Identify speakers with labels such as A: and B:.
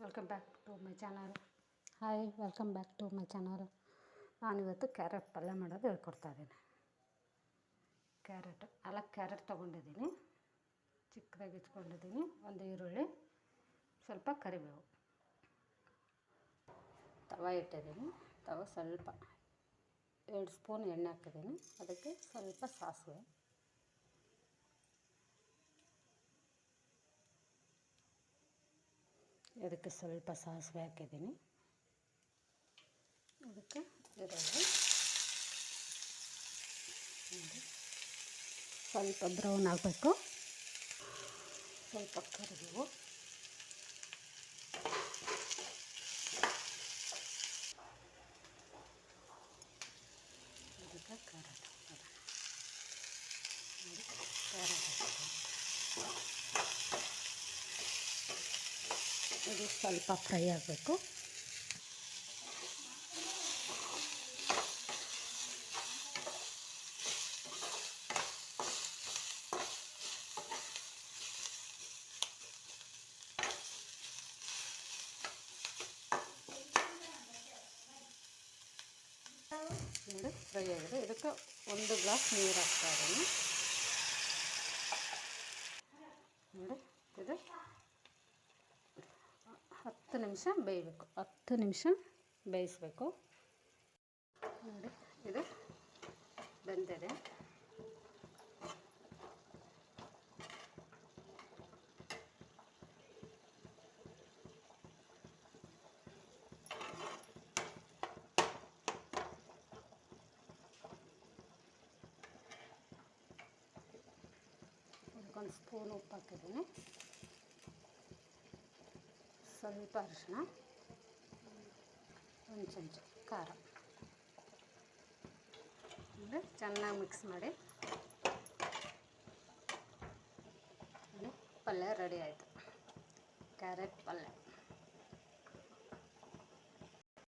A: Welcome back to my channel. Hi, welcome back to my channel. ನಾನಿವತ್ತು carrot ಪಲ್ಯ ಮಾಡೋದು ಹೇಳ್ಕೊಡ್ತಾಯಿದ್ದೀನಿ. Carrot ತೊಗೊಂಡಿದ್ದೀನಿ, ಚಿಕ್ಕದಾಗಿ ಹೆಚ್ಕೊಂಡಿದ್ದೀನಿ. ಒಂದು ಈರುಳ್ಳಿ, ಸ್ವಲ್ಪ ಕರಿಬೇವು, ತವ ಇಟ್ಟಿದ್ದೀನಿ. ತವ ಸ್ವಲ್ಪ 2 ಸ್ಪೂನ್ ಎಣ್ಣೆ ಹಾಕಿದ್ದೀನಿ. ಅದಕ್ಕೆ ಸ್ವಲ್ಪ ಸಾಸಿವೆ, ಇದಕ್ಕೆ ಸ್ವಲ್ಪ ಸಾಸಿವೆ ಹಾಕಿದ್ದೀನಿ. ಅದಕ್ಕೆ ಈರುಳ್ಳಿ ನೋಡಿ ಸ್ವಲ್ಪ ಬ್ರೌನ್ ಆಗಬೇಕು. ಸ್ವಲ್ಪ ಕರಿಬೇವು, ಅದಕ್ಕೆ ಕ್ಯಾರೆಟ್ ಇದು ಸ್ವಲ್ಪ ಫ್ರೈ ಆಗಬೇಕು. ನೋಡಿ ಫ್ರೈ ಆಗಿದೆ. ಇದಕ್ಕೆ 1 ಗ್ಲಾಸ್ ನೀರು ಹಾಕ್ತಾ ಇದ್ದೀನಿ. ನೋಡಿ ಇದು 10 ನಿಮಿಷ ಬೇಯಬೇಕು. 10 ನಿಮಿಷ ಬೇಯಿಸಬೇಕು. ನೋಡಿ ಇದು ಬೆಂದಿದೆ. ಒಂದು ಸ್ಪೂನ್ ಉಪ್ಪು ಹಾಕಿದ್ದೀನಿ, ಸ್ವಲ್ಪ ಅರಿಶಿನ, 1 ಚಮಚ ಖಾರ. ಅಂದರೆ ಚೆನ್ನಾಗಿ ಮಿಕ್ಸ್ ಮಾಡಿ ಪಲ್ಯ ರೆಡಿ ಆಯಿತು. ಕ್ಯಾರೆಟ್ ಪಲ್ಯ.